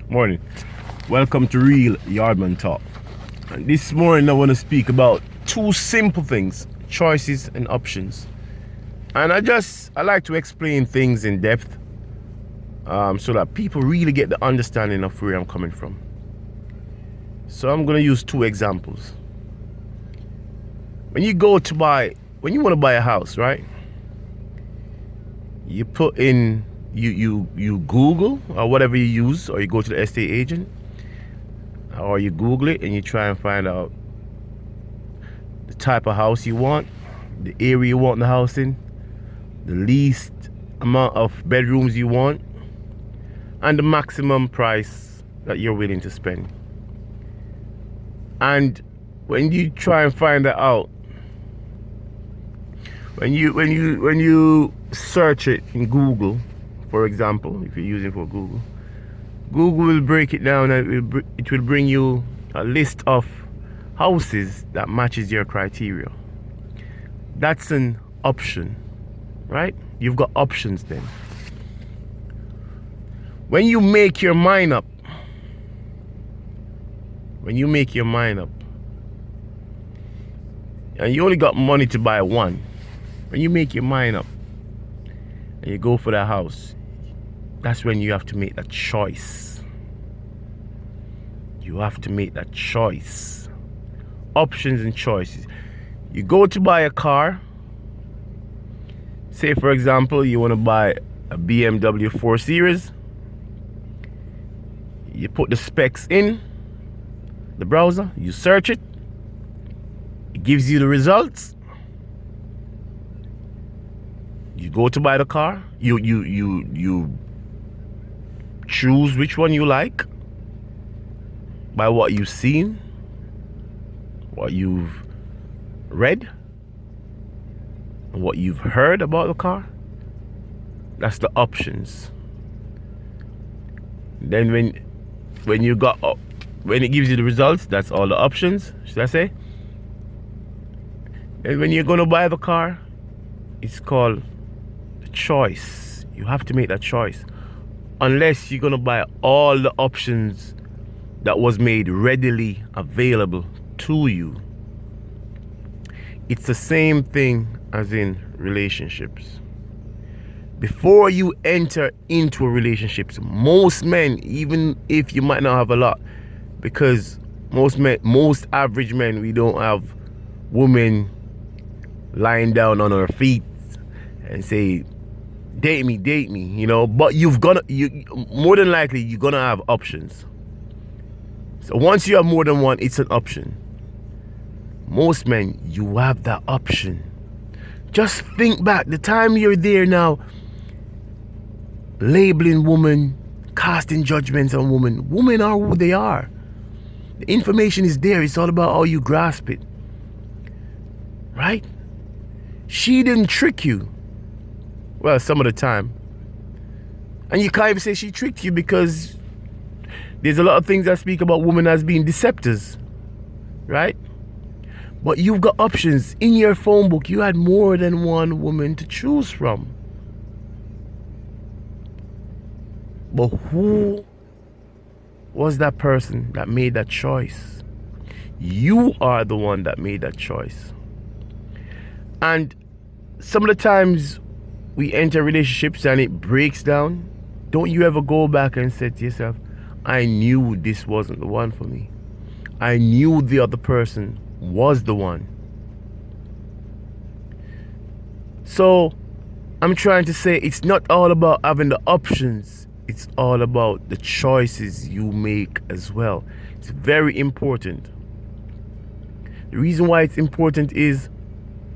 Morning. Welcome to Real Yardman Talk. And this morning I want to speak about two simple things: choices and options. And I like to explain things in depth, so that people really get the understanding of where I'm coming from. So I'm going to use two examples. When you want to buy a house, right? You put in, you Google or whatever you use, or you go to the estate agent, or you Google it and you try and find out the type of house you want, the area you want the house in, the least amount of bedrooms you want, and the maximum price that you're willing to spend. And when you try and find that out, when you search it in Google, for example, if you're using for Google will break it down, and it will bring you a list of houses that matches your criteria. That's an option, right? You've got options then. When you make your mind up, and you only got money to buy one, when you make your mind up and you go for that house, that's when you have to make that choice. You have to make that choice. Options and choices. You go to buy a car. Say, for example, you want to buy a BMW 4 Series. You put the specs in the browser, you search it, it gives you the results. You go to buy the car, you choose which one you like by what you've seen, what you've read, and what you've heard about the car. That's the options. Then when it gives you the results, that's all the options, should I say? And when you're gonna buy the car, it's called the choice. You have to make that choice. Unless you're gonna buy all the options that was made readily available to you. It's the same thing as in relationships. Before you enter into a relationship, most men, even if you might not have a lot, because most average men, we don't have women lying down on our feet and say, date me, but more than likely you're gonna have options. So once you have more than one, it's an option. Most men, you have that option. Just think back, the time you're there now, labeling women, casting judgments on women. Women are who they are. The information is there. It's all about how you grasp it. Right? She didn't trick you. Well, some of the time. And you can't even say she tricked you, because there's a lot of things that speak about women as being deceptors. Right? But you've got options. In your phone book, you had more than one woman to choose from. But who was that person that made that choice? You are the one that made that choice. And some of the times we enter relationships and it breaks down. Don't you ever go back and say to yourself, I knew this wasn't the one for me. I knew the other person was the one. So I'm trying to say, it's not all about having the options. It's all about the choices you make as well. It's very important. The reason why it's important is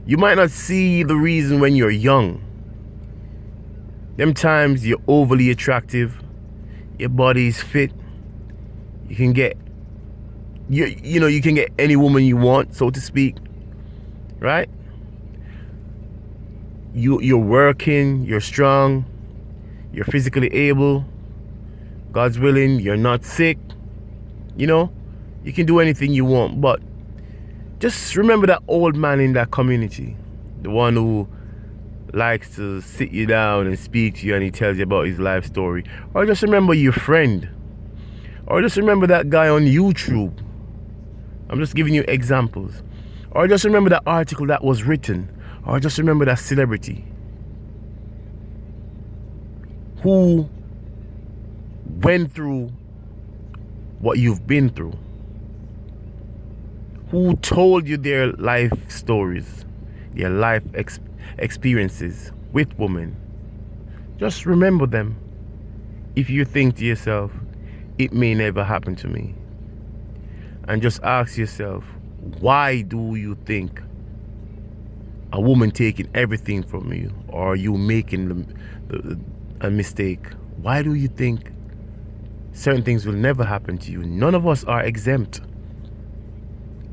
you might not see the reason when you're young. Them times you're overly attractive, your body is fit, you can get you can get any woman you want, so to speak. Right? You're working, you're strong, you're physically able, God's willing, you're not sick. You can do anything you want. But just remember that old man in that community, the one who likes to sit you down and speak to you, and he tells you about his life story. Or just remember your friend Or just remember that guy on YouTube. I'm just giving you examples. Or just remember that article that was written. Or just remember that celebrity who went through what you've been through, who told you their life stories, their life experiences with women. Just remember them. If you think to yourself, it may never happen to me, and just ask yourself, why do you think a woman taking everything from you, or you making a mistake? Why do you think certain things will never happen to you? None of us are exempt.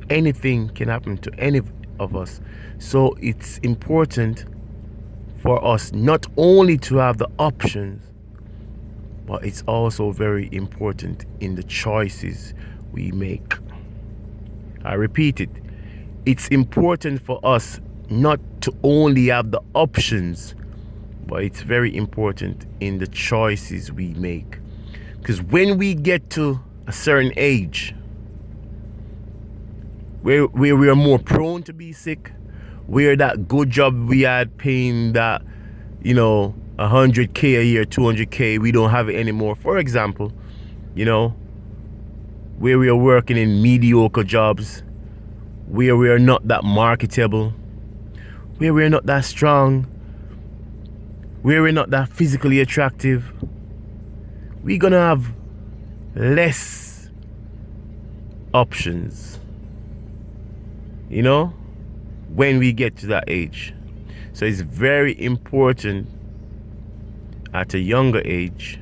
Anything can happen to any of us. So it's important for us not only to have the options, but it's also very important in the choices we make. I repeat it. It's important for us not to only have the options, but it's very important in the choices we make. Because when we get to a certain age, where we are more prone to be sick, where that good job we had paying that, 100K a year, 200K, we don't have it anymore. For example, where we are working in mediocre jobs, where we are not that marketable, where we are not that strong, where we're not that physically attractive, we're gonna have less options, when we get to that age. So it's very important at a younger age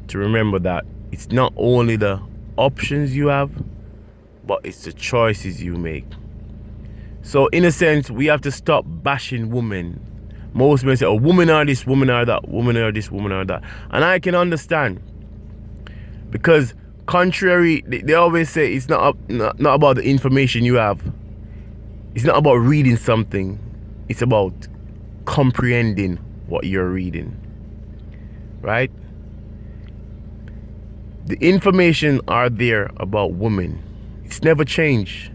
to remember that it's not only the options you have, but it's the choices you make. So in a sense, we have to stop bashing women. Most men say, oh, women are this, women are that, women are this, women are that. And I can understand, because contrary, they always say it's not about the information you have. It's not about reading something. It's about comprehending what you're reading, right? The information are there about women. It's never changed.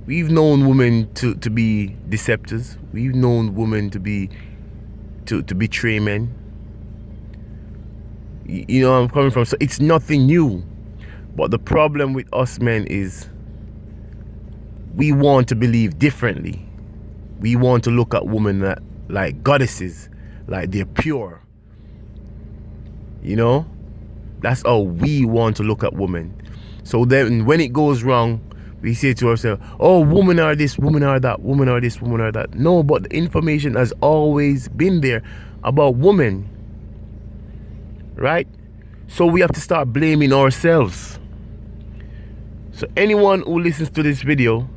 We've known women to be deceptors. We've known women to betray men. You know where I'm coming from. So it's nothing new. But the problem with us men is we want to believe differently. We want to look at women like goddesses, like they're pure. That's how we want to look at women. So then when it goes wrong, we say to ourselves, oh, women are this, women are that, women are this, women are that. No, but the information has always been there about women, right? So we have to start blaming ourselves. So anyone who listens to this video,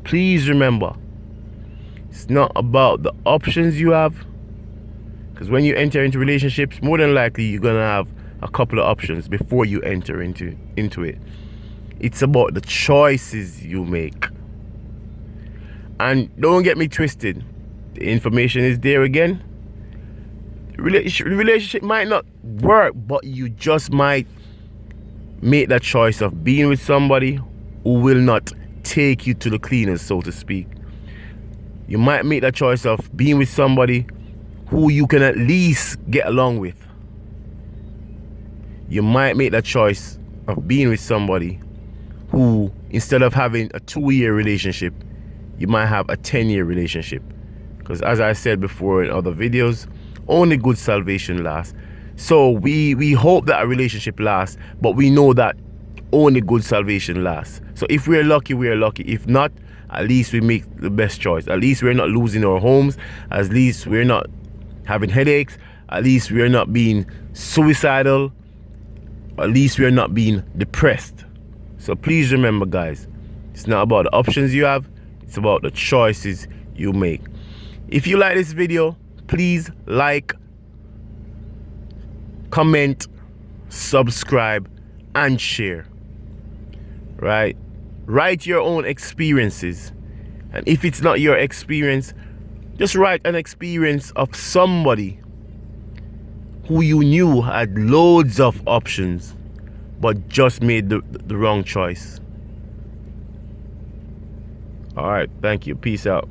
please remember, it's not about the options you have. Because when you enter into relationships, more than likely you're going to have a couple of options before you enter into it. It's about the choices you make. And don't get me twisted. The information is there again. The relationship might not work, but you just might make that choice of being with somebody who will not take you to the cleaners, so to speak. You might make that choice of being with somebody who you can at least get along with. You might make that choice of being with somebody who, instead of having a 2-year relationship, you might have a 10-year relationship. Because as I said before in other videos, only good salvation lasts. So we hope that a relationship lasts, but we know that only good salvation lasts. So if we're lucky, we're lucky. If not, at least we make the best choice. At least we're not losing our homes. At least we're not having headaches. At least we're not being suicidal. At least we're not being depressed. So please remember, guys, it's not about the options you have. It's about the choices you make. If you like this video, please like, comment, subscribe, and share. Right? Write your own experiences. And if it's not your experience, just write an experience of somebody who you knew had loads of options but just made the wrong choice. All right, thank you. Peace out.